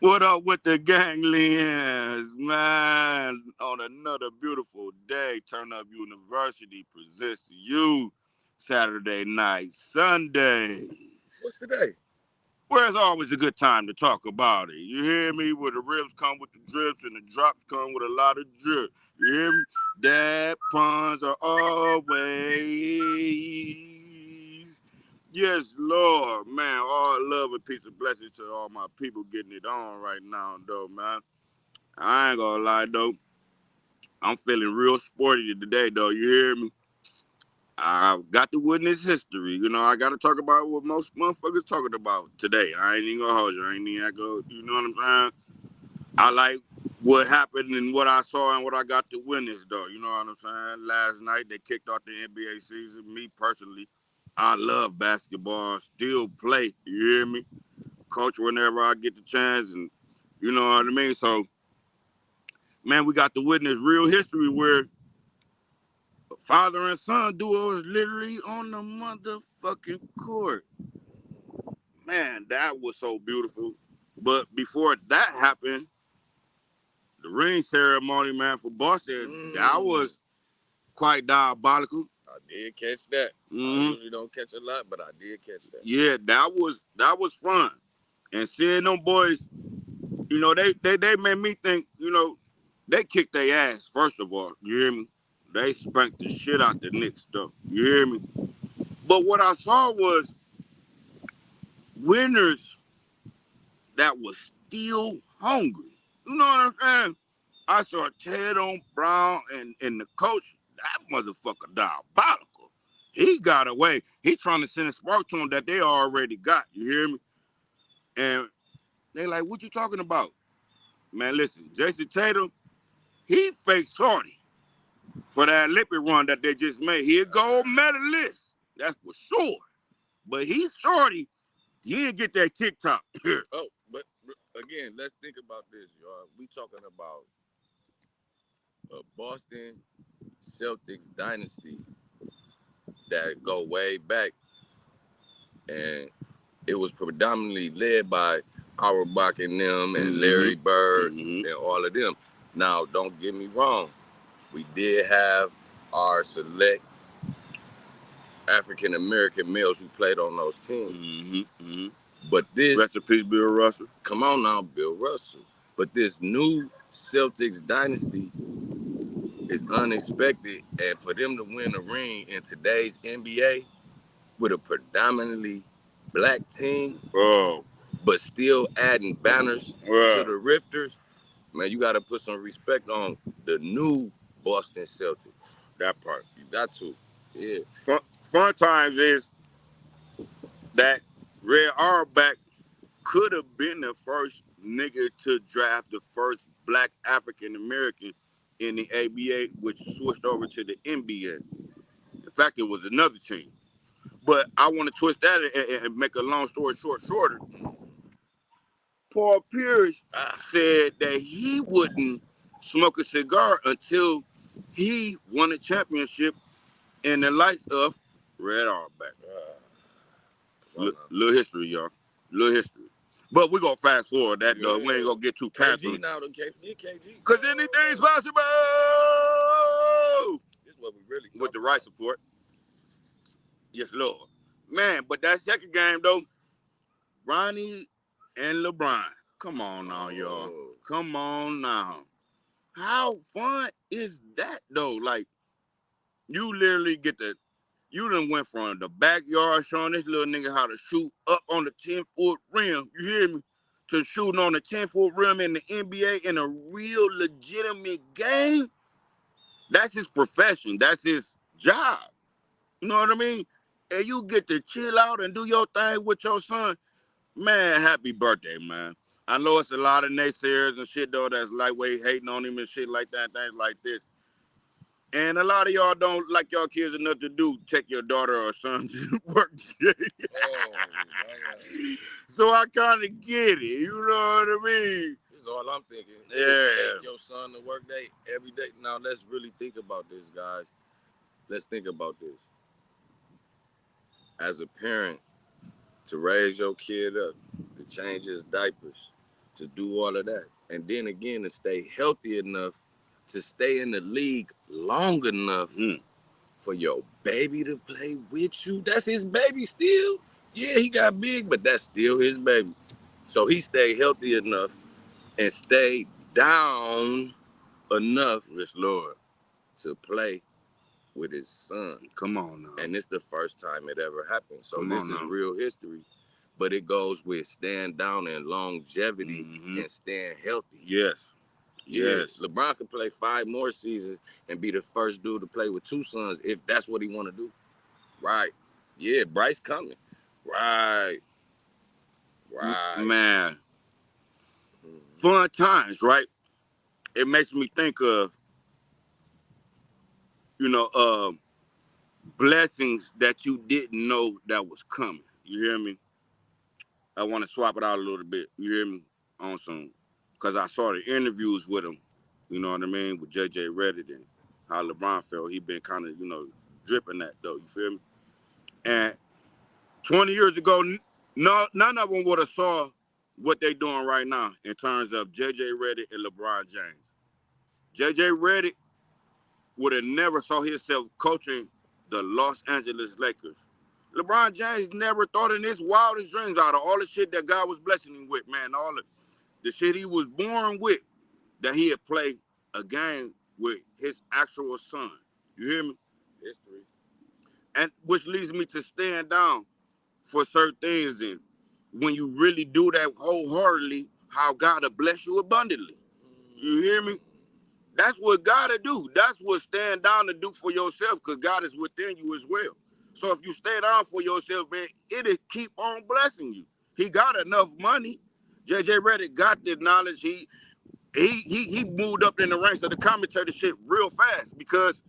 What up with the ganglions, man? On another beautiful day, Turn Up University presents you Saturday night, Sunday. What's today? Where's always a good time to talk about it? You hear me? Where the ribs come with the drips and the drops come with a lot of drip. You hear me? Dad puns are always. Yes, Lord, man. All love and peace and blessings to all my people getting it on right now, though, man. I ain't gonna lie, though. I'm feeling real sporty today, though. You hear me? I've got to witness history. You know, I got to talk about what most motherfuckers talking about today. I ain't even gonna hold you. I ain't even gonna, you know what I'm saying? I like what happened and what I saw and what I got to witness, though. You know what I'm saying? Last night, they kicked off the NBA season. Me, personally, I love basketball. Still play. You hear me? Coach whenever I get the chance. And you know what I mean? So, man, we got to witness real history where father and son duo is literally on the motherfucking court. Man, that was so beautiful. But before that happened, the ring ceremony, man, for Boston, that was quite diabolical. I did catch that. I Mm-hmm. usually don't catch a lot, but I did catch that. Yeah, that was fun. And seeing them boys, you know, they made me think, you know, they kicked their ass, first of all. You hear me? They spanked the shit out the Knicks, though. You hear me? But what I saw was winners that was still hungry. You know what I'm saying? I saw Ted on Brown and the coach. That motherfucker diabolical. He got away. He trying to send a spark to him that they already got. You hear me? And they like, what you talking about? Man, listen, Jason Tatum, he faked shorty for that Olympic run that they just made. He a gold medalist. That's for sure. But he's shorty. He didn't get that TikTok. Oh, but again, let's think about this, y'all. We talking about a Boston Celtics dynasty that go way back, and it was predominantly led by Auerbach and them and Larry Bird and all of them. Now, don't get me wrong. We did have our select African American males who played on those teams. But this Rest in peace, Bill Russell. Come on now, Bill Russell. But this new Celtics dynasty is unexpected, and for them to win a ring in today's NBA with a predominantly black team, but still adding banners to the Rifters, man, you got to put some respect on the new Boston Celtics. That part. You got to. Yeah. Fun times is that Red Auerbach could have been the first nigga to draft the first black African American in the ABA, which switched over to the NBA. In fact, it was another team. But I want to twist that and make a long story shorter. Paul Pierce said that he wouldn't smoke a cigar until he won a championship in the likes of Red Auerbach. Little history, y'all. Little history. But we're going to fast forward that, though. We ain't going to get too past KG now, can't forget KG. Because anything's possible. This is what we really with the right support. Yes, Lord. Man, but that second game, though, Ronnie and LeBron. Come on now, y'all. Come on now. How fun is that, though? Like, you literally you done went from the backyard showing this little nigga how to shoot up on the 10-foot rim, you hear me, to shooting on the 10-foot rim in the NBA in a real legitimate game. That's his profession. That's his job. You know what I mean? And you get to chill out and do your thing with your son. Man, happy birthday, man. I know it's a lot of naysayers and shit, though, that's lightweight hating on him and shit like that, things like this. And a lot of y'all don't like y'all kids enough to take your daughter or son to work. So I kind of get it. You know what I mean? This is all I'm thinking. Yeah. Take your son to work day every day. Now, let's really think about this, guys. Let's think about this. As a parent, to raise your kid up, to change his diapers, to do all of that. And then again, to stay healthy enough to stay in the league long enough for your baby to play with you. That's his baby still. Yeah, he got big, but that's still his baby. So he stayed healthy enough and stayed down enough, yes, Lord, to play with his son. Come on now. And it's the first time it ever happened. So Come this on is now. real history. But it goes with staying down and longevity and staying healthy. Yes. Yes. LeBron could play 5 more seasons and be the first dude to play with 2 sons if that's what he want to do. Right. Yeah, Bryce coming. Right. Man. Fun times, right? It makes me think of, blessings that you didn't know that was coming. You hear me? I want to swap it out a little bit. You hear me? On some, because I saw the interviews with him, you know what I mean, with JJ Redick and how LeBron felt. He been kind of, dripping that though. You feel me? And 20 years ago, none of them would have saw what they doing right now in terms of JJ Redick and LeBron James. JJ Redick would have never saw himself coaching the Los Angeles Lakers. LeBron James never thought in his wildest dreams, out of all the shit that God was blessing him with, man, all the shit he was born with, that he had played a game with his actual son. You hear me? History. And which leads me to stand down for certain things, and when you really do that wholeheartedly, how God will bless you abundantly. You hear me? That's what God will do. That's what stand down to do for yourself, because God is within you as well. So if you stay down for yourself, man, it'll keep on blessing you. He got enough money. JJ Redick got the knowledge. He moved up in the ranks of the commentator shit real fast, because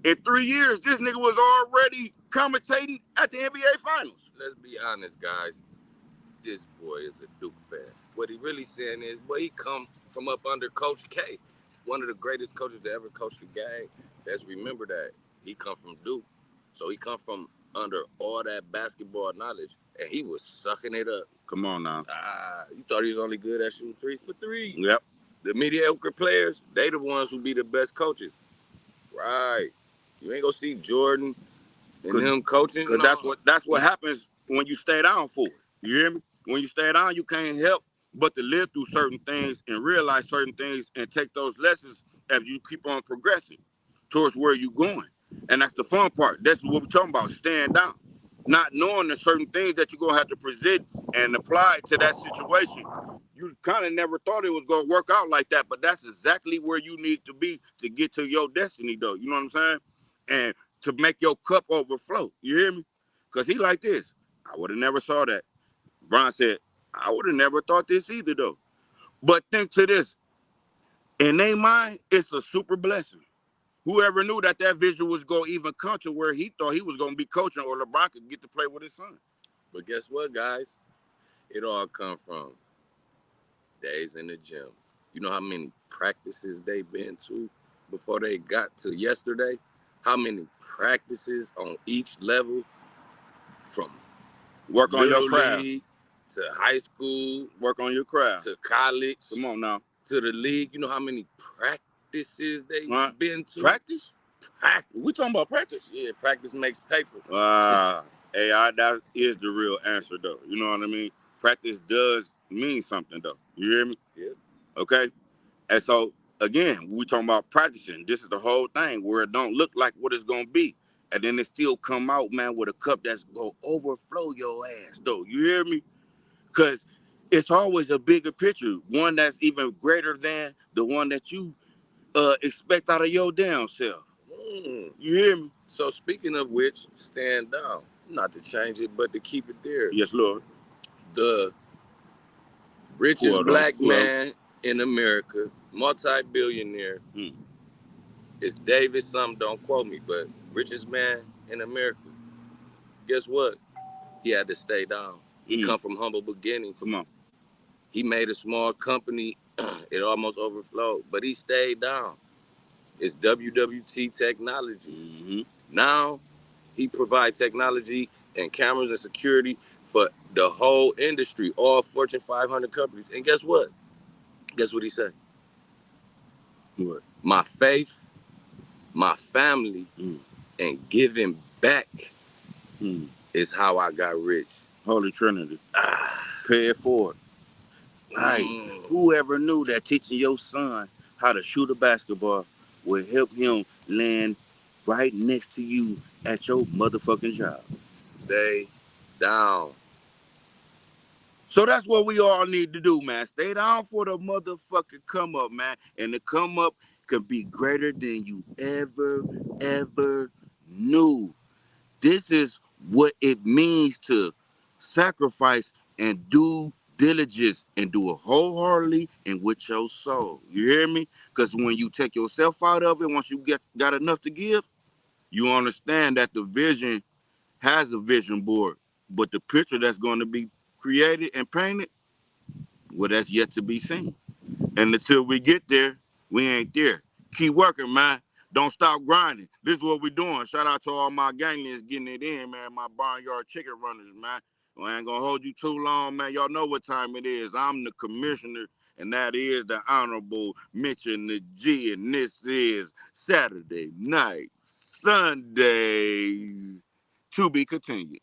in 3 years, this nigga was already commentating at the NBA Finals. Let's be honest, guys. This boy is a Duke fan. What he really saying is, boy, he come from up under Coach K, one of the greatest coaches to ever coach the game. Let's remember that. He come from Duke. So he come from under all that basketball knowledge, and he was sucking it up. Come on now. You thought he was only good at shooting 3 for 3. Yep. The mediocre players, they the ones who be the best coaches. Right. You ain't gonna see Jordan and them coaching. Because that's what happens when you stay down for it. You hear me? When you stay down, you can't help but to live through certain things and realize certain things and take those lessons as you keep on progressing towards where you're going. And that's the fun part. That's what we're talking about, staying down. Not knowing the certain things that you're going to have to present and apply to that situation. You kind of never thought it was going to work out like that, but that's exactly where you need to be to get to your destiny, though. You know what I'm saying? And to make your cup overflow. You hear me? Because he like this. I would have never saw that. Bron said, I would have never thought this either, though. But think to this. In their mind, it's a super blessing. Whoever knew that vision was going to even come to where he thought he was going to be coaching, or LeBron could get to play with his son. But guess what, guys? It all come from days in the gym. You know how many practices they've been to before they got to yesterday? How many practices on each level, from work on your craft to high school, work on your craft to college. Come on now. To the league. You know how many practices they've been to? Practice? We talking about practice? Yeah, practice makes paper. That is the real answer, though. You know what I mean? Practice does mean something, though. You hear me? Yeah. Okay? And so, again, we talking about practicing. This is the whole thing, where it don't look like what it's going to be. And then it still come out, man, with a cup that's going to overflow your ass, though. You hear me? Because it's always a bigger picture, one that's even greater than the one that you expect out of your damn self. You hear me? So speaking of which, stand down. Not to change it, but to keep it there. Yes, Lord. The richest black man in America, multi-billionaire, is David something, don't quote me, but richest man in America. Guess what? He had to stay down. He come from humble beginnings. Come on. He made a small company. It almost overflowed, but he stayed down. It's WWT Technology. Now, he provides technology and cameras and security for the whole industry, all Fortune 500 companies. And guess what? Guess what he said? What? My faith, my family, and giving back is how I got rich. Holy Trinity. Pay it forward. Right. Whoever knew that teaching your son how to shoot a basketball would help him land right next to you at your motherfucking job? Stay down. So that's what we all need to do, man. Stay down for the motherfucking come up, man. And the come up could be greater than you ever knew. This is what it means to sacrifice and do diligence and do it wholeheartedly and with your soul. You hear me? Because when you take yourself out of it, once you got enough to give, you understand that the vision has a vision board, but the picture that's going to be created and painted, well, that's yet to be seen. And until we get there, we ain't there. Keep working, man. Don't stop grinding. This is what we're doing. Shout out to all my ganglions getting it in, man. My barnyard chicken runners, man. Well, I ain't gonna hold you too long, man. Y'all know what time it is. I'm the commissioner, and that is the Honorable Mention the G, and this is Saturday Night Sundays. To be continued.